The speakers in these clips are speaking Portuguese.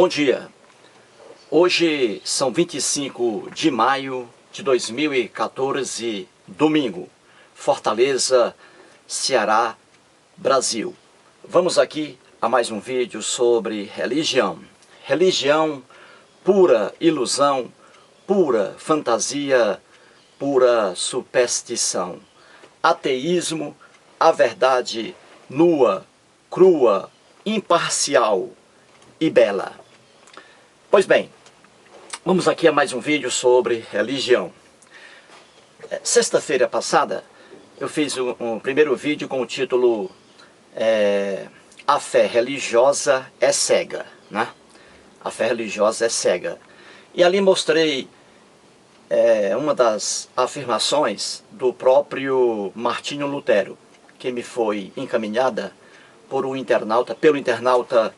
Bom dia, hoje são 25 de maio de 2014, domingo, Fortaleza, Ceará, Brasil. Vamos aqui a mais um vídeo sobre religião. Religião, pura ilusão, pura fantasia, pura superstição. Ateísmo, a verdade nua, crua, imparcial e bela. Pois bem, vamos aqui a mais um vídeo sobre religião. Sexta-feira passada eu fiz um primeiro vídeo com o título A fé religiosa é cega, né? A fé religiosa é cega. E ali mostrei uma das afirmações do próprio Martinho Lutero, que me foi encaminhada pelo internauta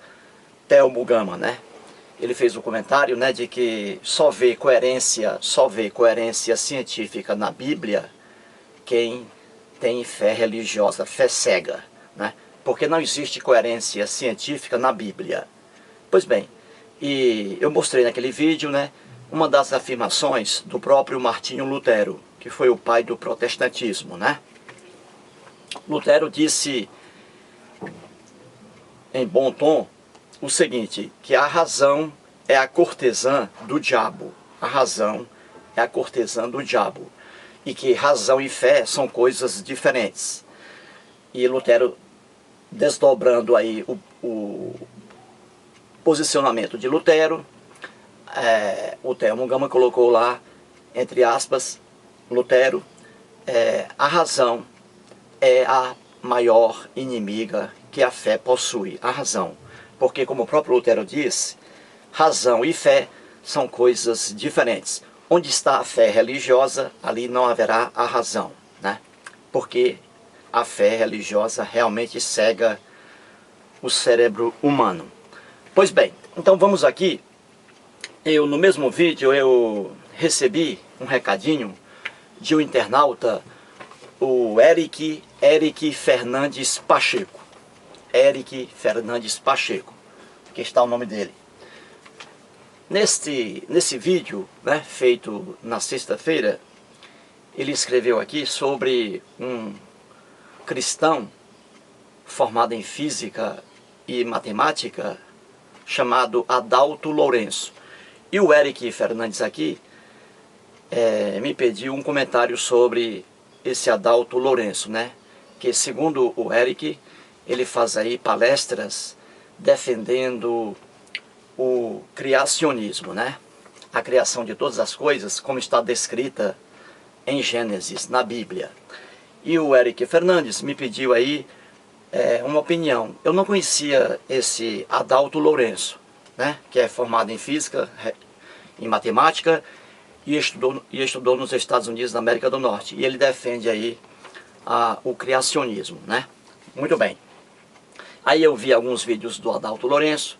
Telmo Gama, né? Ele fez um comentário, né, de que só vê coerência científica na Bíblia quem tem fé religiosa, fé cega, né? Porque não existe coerência científica na Bíblia. Pois bem, e eu mostrei naquele vídeo, né, uma das afirmações do próprio Martinho Lutero, que foi o pai do protestantismo, né? Lutero disse em bom tom o seguinte, que a razão é a cortesã do diabo. A razão é a cortesã do diabo. E que razão e fé são coisas diferentes. E Lutero, desdobrando aí o posicionamento de Lutero, o Telmo Gama colocou lá, entre aspas, Lutero, a razão é a maior inimiga que a fé possui. A razão. Porque, como o próprio Lutero disse, razão e fé são coisas diferentes. Onde está a fé religiosa, ali não haverá a razão, né? Porque a fé religiosa realmente cega o cérebro humano. Pois bem, então vamos aqui. No mesmo vídeo, eu recebi um recadinho de um internauta, o Eric Fernandes Pacheco. Eric Fernandes Pacheco, que está o nome dele. Nesse vídeo, né, feito na sexta-feira, ele escreveu aqui sobre um cristão formado em física e matemática chamado Adalto Lourenço. E o Eric Fernandes aqui me pediu um comentário sobre esse Adalto Lourenço, né? Que segundo o Eric, ele faz aí palestras defendendo o criacionismo, né? A criação de todas as coisas, como está descrita em Gênesis, na Bíblia. E o Eric Fernandes me pediu aí uma opinião. Eu não conhecia esse Adalto Lourenço, né? Que é formado em física, em matemática e estudou nos Estados Unidos da América do Norte. E ele defende aí o criacionismo, né? Muito bem. Aí eu vi alguns vídeos do Adalto Lourenço.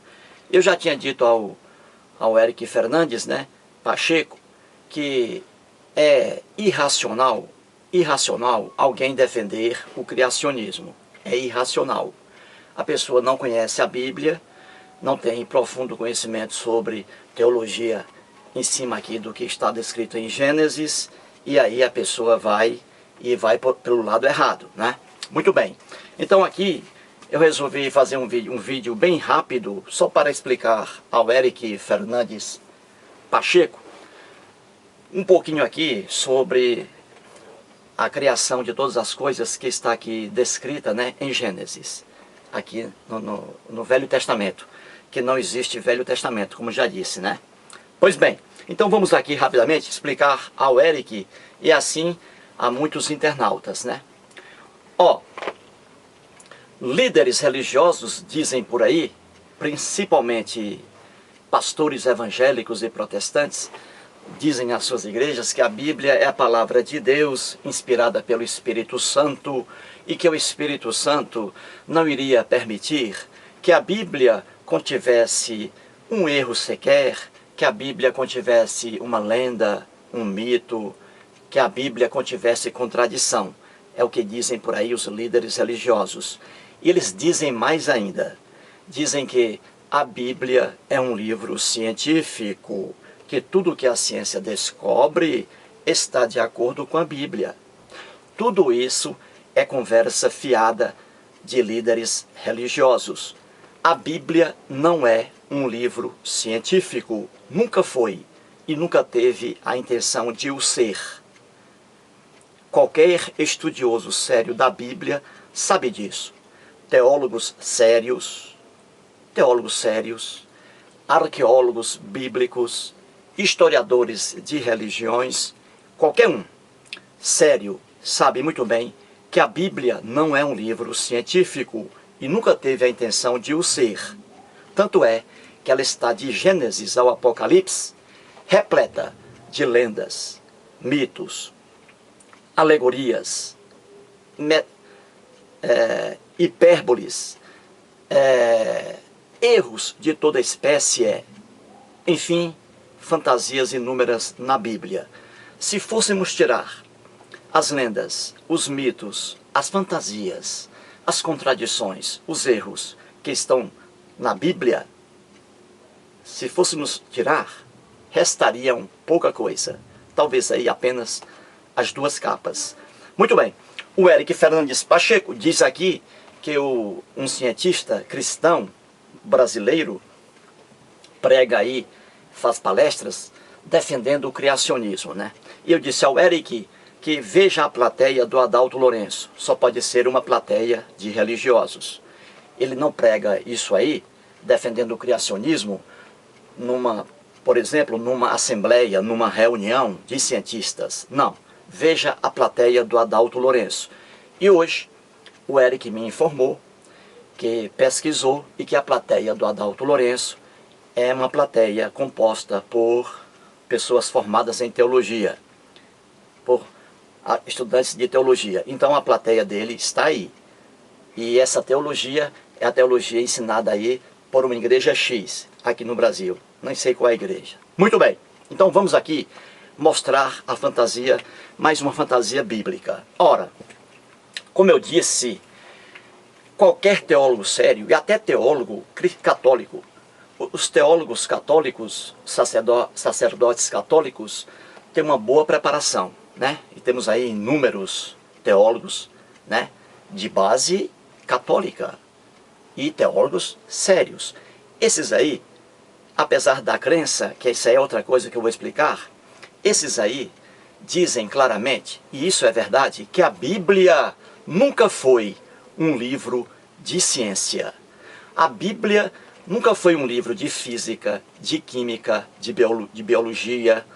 Eu já tinha dito ao Eric Fernandes, né, Pacheco, que é irracional alguém defender o criacionismo. É irracional. A pessoa não conhece a Bíblia, não tem profundo conhecimento sobre teologia em cima aqui do que está descrito em Gênesis, e aí a pessoa vai pelo lado errado, né? Muito bem. Então aqui eu resolvi fazer um vídeo bem rápido, só para explicar ao Eric Fernandes Pacheco um pouquinho aqui sobre a criação de todas as coisas que está aqui descrita, né, em Gênesis, aqui no Velho Testamento, que não existe Velho Testamento, como já disse, né? Pois bem, então vamos aqui rapidamente explicar ao Eric e assim a muitos internautas, né? Líderes religiosos dizem por aí, principalmente pastores evangélicos e protestantes, dizem às suas igrejas que a Bíblia é a palavra de Deus, inspirada pelo Espírito Santo, e que o Espírito Santo não iria permitir que a Bíblia contivesse um erro sequer, que a Bíblia contivesse uma lenda, um mito, que a Bíblia contivesse contradição. É o que dizem por aí os líderes religiosos. E eles dizem mais ainda. Dizem que A Bíblia é um livro científico, que tudo que a ciência descobre está de acordo com a Bíblia. Tudo isso é conversa fiada de líderes religiosos. A Bíblia não é um livro científico, nunca foi e nunca teve a intenção de o ser. Qualquer estudioso sério da Bíblia sabe disso. Teólogos sérios, arqueólogos bíblicos, historiadores de religiões, qualquer um sério sabe muito bem que a Bíblia não é um livro científico e nunca teve a intenção de o ser. Tanto é que ela está de Gênesis ao Apocalipse repleta de lendas, mitos, alegorias, hipérboles, erros de toda espécie, enfim, fantasias inúmeras na Bíblia. Se fôssemos tirar as lendas, os mitos, as fantasias, as contradições, os erros que estão na Bíblia, se fôssemos tirar, restariam pouca coisa. Talvez aí apenas as duas capas. Muito bem, o Eric Fernandes Pacheco diz aqui que um cientista cristão brasileiro prega aí, faz palestras defendendo o criacionismo, né? E eu disse ao Eric que veja a plateia do Adalto Lourenço, só pode ser uma plateia de religiosos. Ele não prega isso aí, defendendo o criacionismo, por exemplo, numa assembleia, numa reunião de cientistas. Não, veja a plateia do Adalto Lourenço. E hoje, o Eric me informou que pesquisou e que a plateia do Adalto Lourenço é uma plateia composta por pessoas formadas em teologia, por estudantes de teologia. Então a plateia dele está aí. E essa teologia é a teologia ensinada aí por uma igreja X, aqui no Brasil. Nem sei qual é a igreja. Muito bem, então vamos aqui mostrar a fantasia, mais uma fantasia bíblica. Ora, como eu disse, qualquer teólogo sério, e até teólogo católico, os teólogos católicos, sacerdotes católicos, têm uma boa preparação, né? E temos aí inúmeros teólogos, né, de base católica e teólogos sérios. Esses aí, apesar da crença, que isso aí é outra coisa que eu vou explicar, esses aí dizem claramente, e isso é verdade, que a Bíblia nunca foi um livro de ciência. A Bíblia nunca foi um livro de física, de química, de biologia,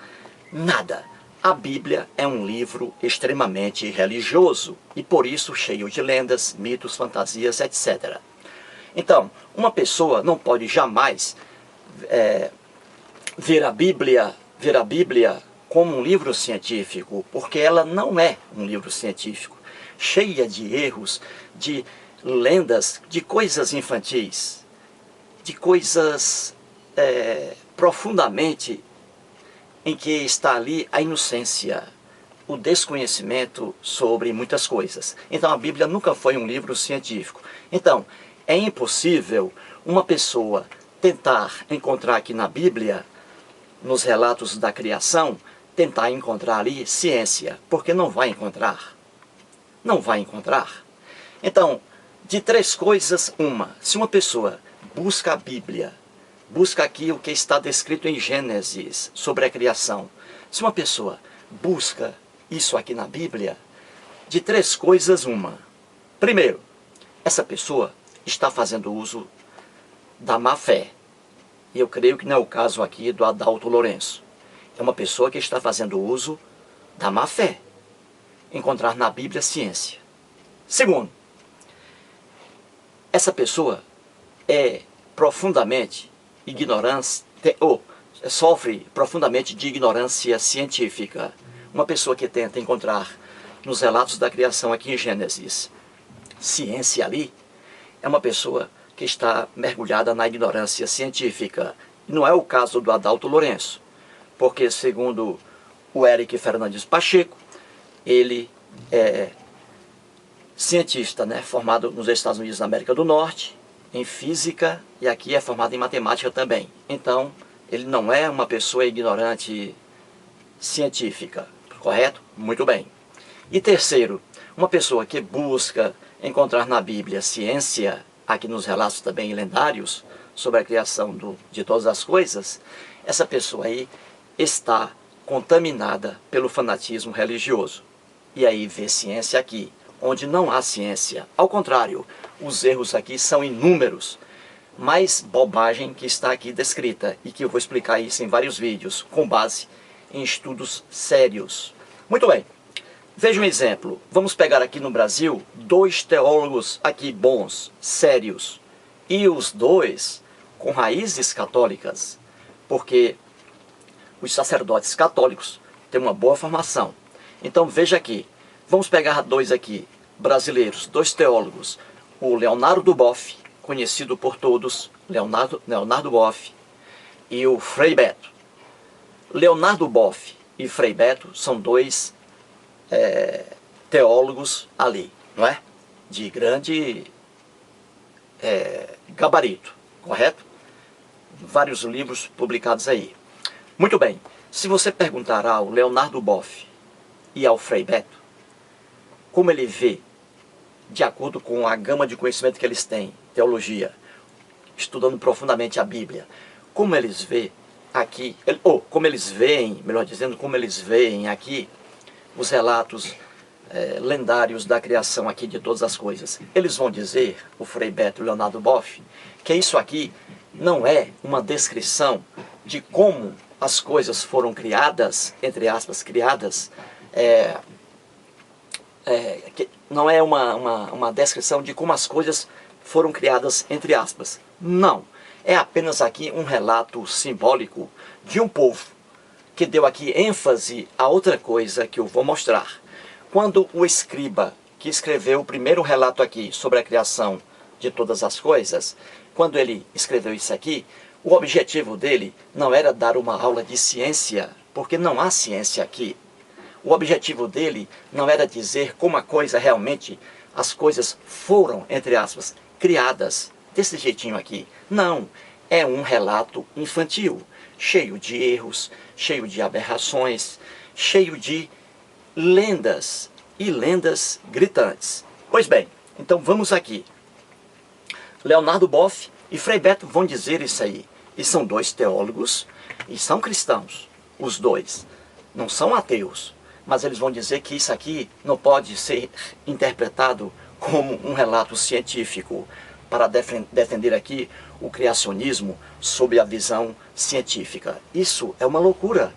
nada. A Bíblia é um livro extremamente religioso e por isso cheio de lendas, mitos, fantasias, etc. Então, uma pessoa não pode jamais ver a Bíblia como um livro científico, porque ela não é um livro científico, cheia de erros, de lendas, de coisas infantis, de coisas profundamente em que está ali a inocência, o desconhecimento sobre muitas coisas. Então a Bíblia nunca foi um livro científico. Então é impossível uma pessoa tentar encontrar aqui na Bíblia, nos relatos da criação, tentar encontrar ali ciência, porque não vai encontrar. Não vai encontrar. Então, de três coisas, uma. Se uma pessoa busca a Bíblia, busca aqui o que está descrito em Gênesis sobre a criação. Se uma pessoa busca isso aqui na Bíblia, de três coisas, uma. Primeiro, essa pessoa está fazendo uso da má fé. E eu creio que não é o caso aqui do Adalto Lourenço. É uma pessoa que está fazendo uso da má fé. Encontrar na Bíblia ciência. Segundo, essa pessoa é profundamente ignorância, ou sofre profundamente de ignorância científica. Uma pessoa que tenta encontrar nos relatos da criação aqui em Gênesis ciência ali, é uma pessoa que está mergulhada na ignorância científica. Não é o caso do Adalto Lourenço, porque segundo o Eric Fernandes Pacheco, ele é cientista, né, formado nos Estados Unidos da América do Norte, em física e aqui é formado em matemática também. Então, ele não é uma pessoa ignorante científica, correto? Muito bem. E terceiro, uma pessoa que busca encontrar na Bíblia ciência, aqui nos relatos também lendários, sobre a criação de todas as coisas, essa pessoa aí está contaminada pelo fanatismo religioso. E aí vê ciência aqui, onde não há ciência. Ao contrário, os erros aqui são inúmeros. Mais bobagem que está aqui descrita, e que eu vou explicar isso em vários vídeos, com base em estudos sérios. Muito bem, veja um exemplo. Vamos pegar aqui no Brasil 2 teólogos aqui bons, sérios, e os 2 com raízes católicas, porque os sacerdotes católicos têm uma boa formação. Então veja aqui, vamos pegar 2 aqui, brasileiros, 2 teólogos, o Leonardo Boff, conhecido por todos, Leonardo Boff, e o Frei Beto. Leonardo Boff e Frei Beto são 2 teólogos ali, não é? De grande gabarito, correto? Vários livros publicados aí. Muito bem, se você perguntar ao Leonardo Boff e ao Frei Beto, como ele vê, de acordo com a gama de conhecimento que eles têm, teologia, estudando profundamente a Bíblia, como eles veem aqui, como eles veem, melhor dizendo, como eles veem aqui os relatos lendários da criação aqui de todas as coisas. Eles vão dizer, o Frei Beto e o Leonardo Boff, que isso aqui não é uma descrição de como as coisas foram criadas, entre aspas, criadas, não é uma descrição de como as coisas foram criadas, entre aspas. Não, é apenas aqui um relato simbólico de um povo que deu aqui ênfase a outra coisa que eu vou mostrar. Quando o escriba que escreveu o primeiro relato aqui sobre a criação de todas as coisas, quando ele escreveu isso aqui, o objetivo dele não era dar uma aula de ciência, porque não há ciência aqui. O objetivo dele não era dizer como a coisa realmente, as coisas foram, entre aspas, criadas desse jeitinho aqui. Não, é um relato infantil, cheio de erros, cheio de aberrações, cheio de lendas e lendas gritantes. Pois bem, então vamos aqui. Leonardo Boff e Frei Beto vão dizer isso aí. E são 2 teólogos e são cristãos, os 2. Não são ateus, mas eles vão dizer que isso aqui não pode ser interpretado como um relato científico para defender aqui o criacionismo sob a visão científica. Isso é uma loucura.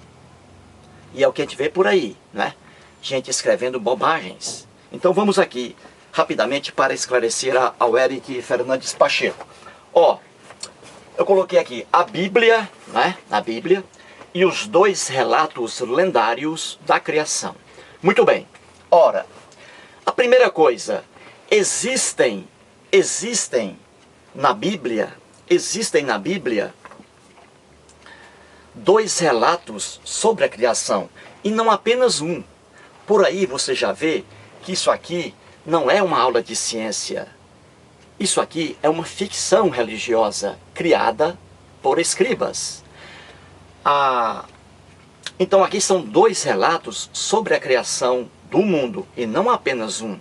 E é o que a gente vê por aí, né? Gente escrevendo bobagens. Então vamos aqui, rapidamente, para esclarecer ao Eric Fernandes Pacheco. Eu coloquei aqui a Bíblia, né? A Bíblia, e os 2 relatos lendários da criação. Muito bem. Ora, a primeira coisa, existem na Bíblia 2 relatos sobre a criação, e não apenas um. Por aí você já vê que isso aqui não é uma aula de ciência. Isso aqui é uma ficção religiosa criada por escribas. Então aqui são 2 relatos sobre a criação do mundo, e não apenas um.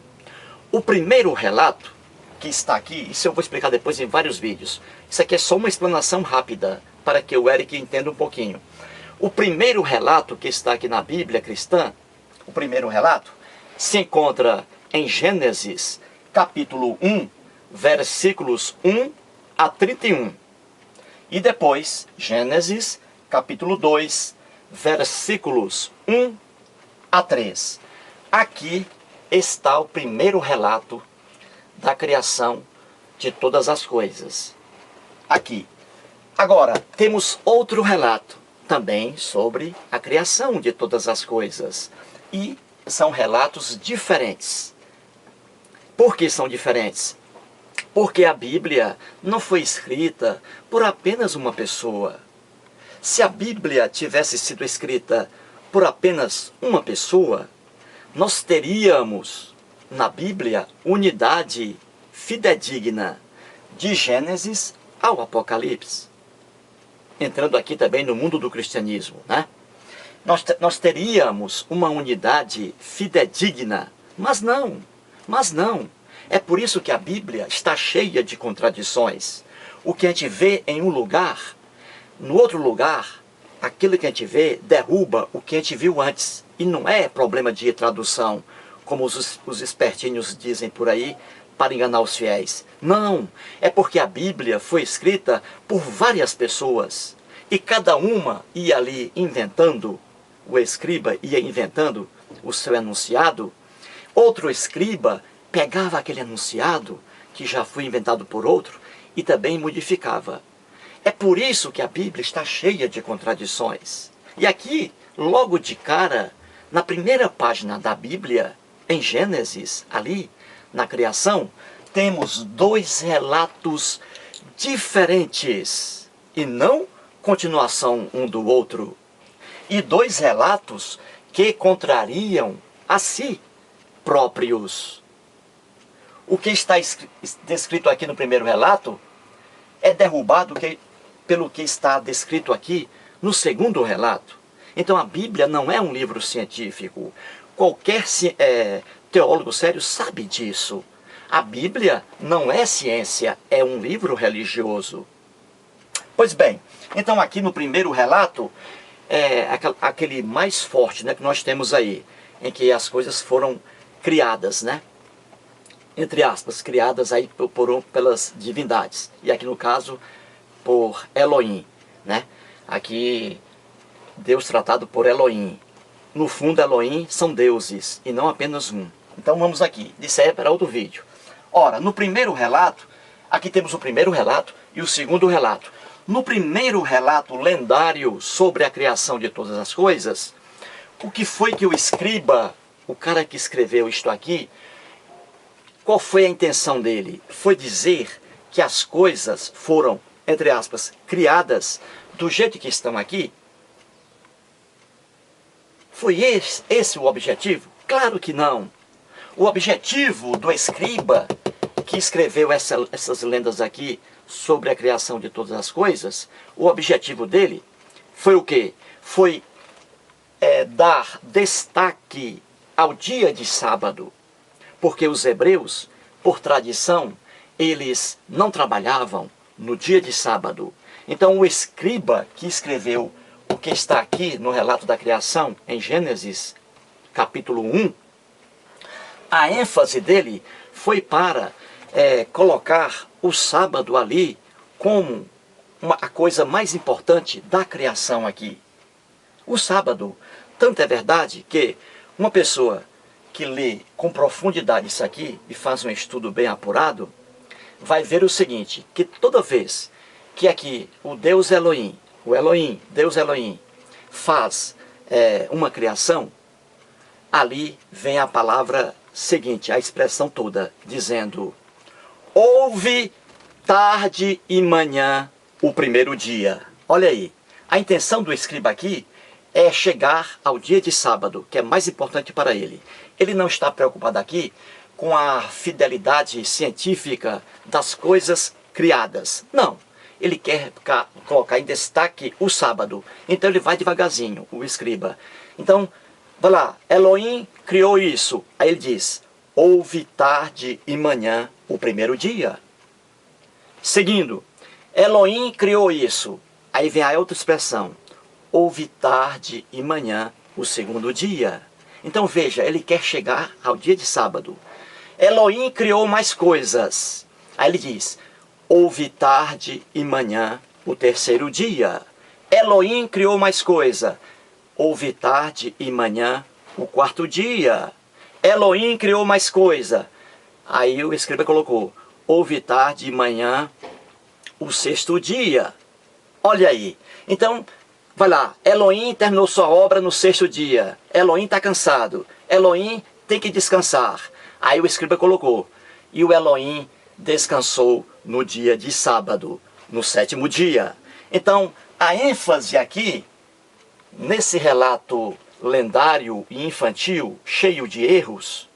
O primeiro relato que está aqui, isso eu vou explicar depois em vários vídeos. Isso aqui é só uma explanação rápida, para que o Eric entenda um pouquinho. O primeiro relato que está aqui na Bíblia cristã, o primeiro relato, se encontra em Gênesis, capítulo 1, versículos 1 a 31. E depois, Gênesis, capítulo 2, versículos 1 a 3. Aqui está o primeiro relato da criação de todas as coisas. Aqui. Agora, temos outro relato também sobre a criação de todas as coisas. E são relatos diferentes. Por que são diferentes? Porque a Bíblia não foi escrita por apenas uma pessoa. Se a Bíblia tivesse sido escrita por apenas uma pessoa, nós teríamos na Bíblia unidade fidedigna de Gênesis ao Apocalipse. Entrando aqui também no mundo do cristianismo, né? Nós teríamos uma unidade fidedigna, mas não. É por isso que a Bíblia está cheia de contradições. O que a gente vê em um lugar, no outro lugar, aquilo que a gente vê derruba o que a gente viu antes. E não é problema de tradução, como os espertinhos dizem por aí, para enganar os fiéis. Não, é porque a Bíblia foi escrita por várias pessoas. E cada uma ia ali inventando, o escriba ia inventando o seu enunciado. Outro escriba pegava aquele enunciado, que já foi inventado por outro, e também modificava. É por isso que a Bíblia está cheia de contradições. E aqui, logo de cara, na primeira página da Bíblia, em Gênesis, ali, na criação, temos dois relatos diferentes, e não continuação um do outro. E dois relatos que contrariam a si próprios. O que está descrito aqui no primeiro relato é derrubado pelo que está descrito aqui no segundo relato. Então a Bíblia não é um livro científico. Qualquer teólogo sério sabe disso. A Bíblia não é ciência, é um livro religioso. Pois bem, então aqui no primeiro relato, aquele mais forte, né, que nós temos aí, em que as coisas foram criadas, né? Entre aspas, criadas aí pelas divindades. E aqui no caso, por Elohim, né? Aqui, Deus tratado por Elohim. No fundo, Elohim são deuses, e não apenas um. Então vamos aqui, isso é para outro vídeo. Ora, no primeiro relato, aqui temos o primeiro relato e o segundo relato. No primeiro relato lendário sobre a criação de todas as coisas, o que foi que o escriba, o cara que escreveu isto aqui, qual foi a intenção dele? Foi dizer que as coisas foram, entre aspas, criadas do jeito que estão aqui? Foi esse o objetivo? Claro que não. O objetivo do escriba que escreveu essas lendas aqui sobre a criação de todas as coisas, o objetivo dele foi o quê? Foi dar destaque ao dia de sábado. Porque os hebreus, por tradição, eles não trabalhavam no dia de sábado. Então o escriba que escreveu o que está aqui no relato da criação, em Gênesis, capítulo 1, a ênfase dele foi para colocar o sábado ali como a coisa mais importante da criação aqui. O sábado, tanto é verdade que uma pessoa que lê com profundidade isso aqui e faz um estudo bem apurado, vai ver o seguinte, que toda vez que aqui o Deus Elohim, Deus Elohim, faz uma criação, ali vem a palavra seguinte, a expressão toda, dizendo: houve tarde e manhã o primeiro dia. Olha aí, a intenção do escriba aqui é chegar ao dia de sábado, que é mais importante para ele. Ele não está preocupado aqui com a fidelidade científica das coisas criadas. Não, ele quer colocar em destaque o sábado. Então ele vai devagarzinho, o escriba. Então, vai lá, Elohim criou isso. Aí ele diz: houve tarde e manhã o primeiro dia. Seguindo, Elohim criou isso. Aí vem a outra expressão: houve tarde e manhã o segundo dia. Então veja, ele quer chegar ao dia de sábado. Elohim criou mais coisas. Aí ele diz: houve tarde e manhã o terceiro dia. Elohim criou mais coisa. Houve tarde e manhã o quarto dia. Elohim criou mais coisa. Aí o escriba colocou: houve tarde e manhã o sexto dia. Olha aí. Então, vai lá. Elohim terminou sua obra no sexto dia. Elohim está cansado. Elohim tem que descansar. Aí o escriba colocou: e o Elohim descansou no dia de sábado, no sétimo dia. Então, a ênfase aqui, nesse relato lendário e infantil, cheio de erros,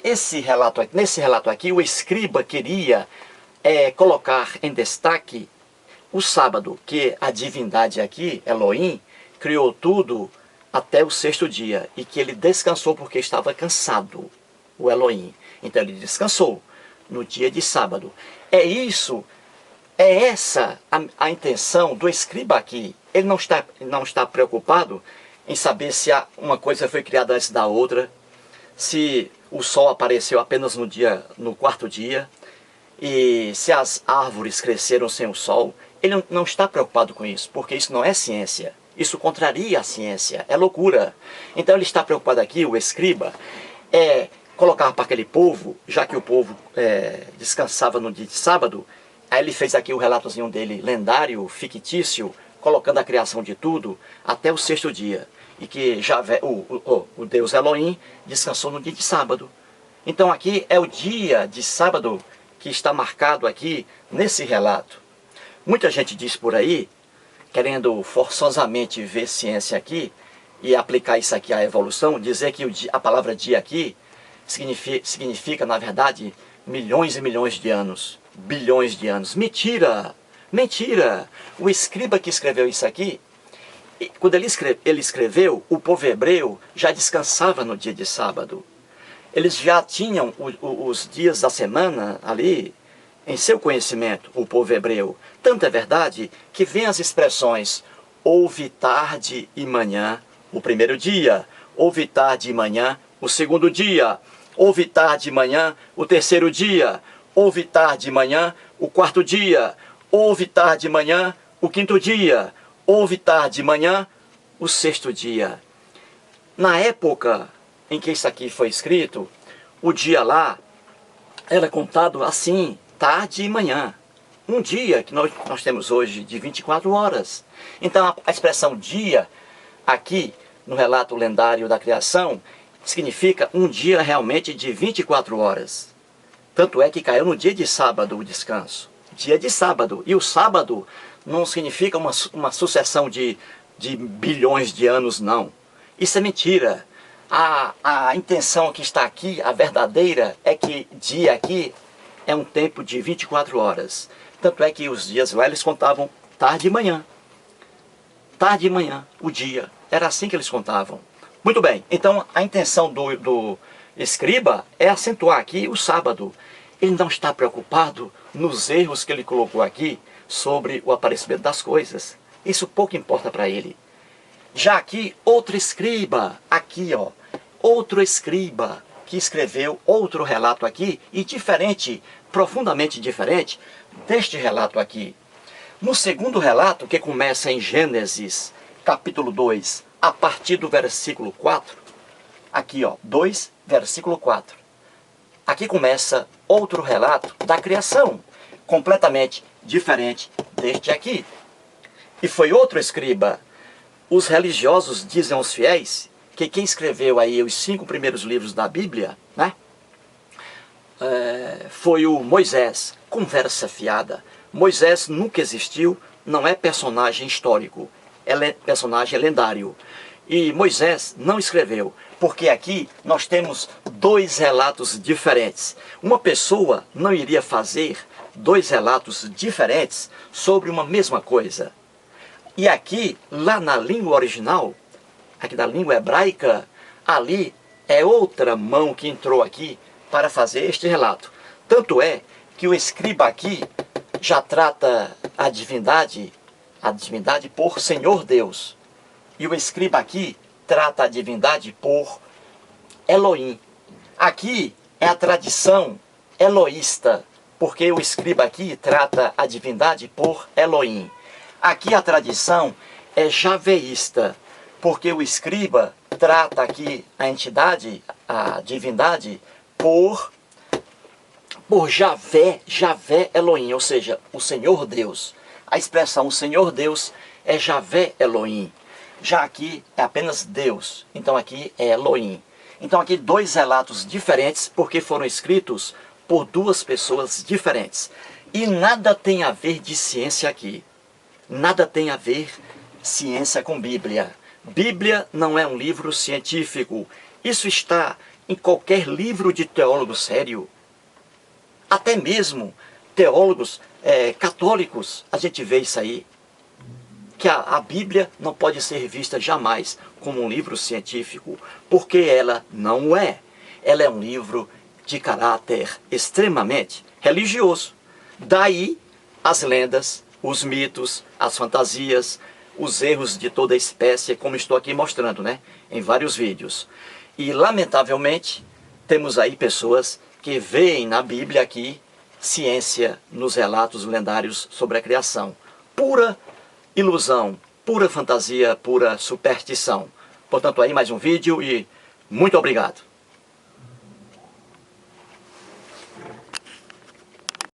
nesse relato aqui, o escriba queria colocar em destaque o sábado, que a divindade aqui, Elohim, criou tudo até o sexto dia, e que ele descansou porque estava cansado, o Elohim. Então ele descansou no dia de sábado. É essa a intenção do escriba aqui. Ele não está preocupado em saber se uma coisa foi criada antes da outra, se o sol apareceu apenas no quarto dia, e se as árvores cresceram sem o sol. Ele não está preocupado com isso, porque isso não é ciência. Isso contraria a ciência, é loucura. Então ele está preocupado aqui, o escriba, colocar para aquele povo, já que o povo descansava no dia de sábado. Aí ele fez aqui o relatozinho dele, lendário, fictício, colocando a criação de tudo até o sexto dia. E que o Deus Elohim descansou no dia de sábado. Então aqui é o dia de sábado que está marcado aqui nesse relato. Muita gente diz por aí, querendo forçosamente ver ciência aqui e aplicar isso aqui à evolução, dizer que a palavra dia aqui significa, na verdade, milhões e milhões de anos, bilhões de anos. Mentira! Mentira! O escriba que escreveu isso aqui, quando ele escreveu, o povo hebreu já descansava no dia de sábado. Eles já tinham os dias da semana ali em seu conhecimento, o povo hebreu. Tanto é verdade que vem as expressões houve tarde e manhã o primeiro dia, houve tarde e manhã o segundo dia, houve tarde e manhã o terceiro dia, houve tarde e manhã o quarto dia, houve tarde e manhã o quinto dia, houve tarde e manhã o sexto dia. Na época em que isso aqui foi escrito, o dia lá era contado assim, tarde e manhã. Um dia que nós temos hoje de 24 horas. Então a expressão dia, aqui no relato lendário da criação, significa um dia realmente de 24 horas. Tanto é que caiu no dia de sábado o descanso. Dia de sábado. E o sábado não significa uma sucessão de bilhões de anos, não. Isso é mentira. A intenção que está aqui, a verdadeira, é que dia aqui é um tempo de 24 horas. Tanto é que os dias lá eles contavam tarde e manhã. Tarde e manhã, o dia. Era assim que eles contavam. Muito bem, então a intenção do escriba é acentuar aqui o sábado. Ele não está preocupado nos erros que ele colocou aqui sobre o aparecimento das coisas. Isso pouco importa para ele. Já aqui, outro escriba, aqui ó, outro escriba que escreveu outro relato aqui, e diferente, profundamente diferente deste relato aqui. No segundo relato, que começa em Gênesis, capítulo 2, a partir do versículo 4, aqui ó, 2, versículo 4. Aqui começa outro relato da criação, completamente diferente deste aqui. E foi outro escriba. Os religiosos dizem aos fiéis que quem escreveu aí os 5 primeiros livros da Bíblia, né, foi o Moisés. Conversa fiada. Moisés nunca existiu, não é personagem histórico, é personagem lendário. E Moisés não escreveu, porque aqui nós temos 2 relatos diferentes. Uma pessoa não iria fazer 2 relatos diferentes sobre uma mesma coisa. E aqui, lá na língua original, aqui da língua hebraica, ali é outra mão que entrou aqui para fazer este relato. Tanto é que o escriba aqui já trata a divindade por Senhor Deus. E o escriba aqui trata a divindade por Elohim. Aqui é a tradição eloísta, porque o escriba aqui trata a divindade por Elohim. Aqui a tradição é javeísta, porque o escriba trata aqui a entidade, a divindade, por Javé Elohim, ou seja, o Senhor Deus. A expressão o Senhor Deus é Javé Elohim. Já aqui é apenas Deus, então aqui é Elohim. Então aqui 2 relatos diferentes, porque foram escritos por 2 pessoas diferentes. E nada tem a ver de ciência aqui. Nada tem a ver ciência com Bíblia. Bíblia não é um livro científico. Isso está em qualquer livro de teólogo sério. Até mesmo teólogos católicos, a gente vê isso aí. Que a Bíblia não pode ser vista jamais como um livro científico, porque ela não é. Ela é um livro de caráter extremamente religioso. Daí as lendas, os mitos, as fantasias, os erros de toda espécie, como estou aqui mostrando, né, em vários vídeos. E lamentavelmente temos aí pessoas que veem na Bíblia aqui ciência nos relatos lendários sobre a criação. Pura ilusão, pura fantasia, pura superstição. Portanto, aí mais um vídeo e muito obrigado.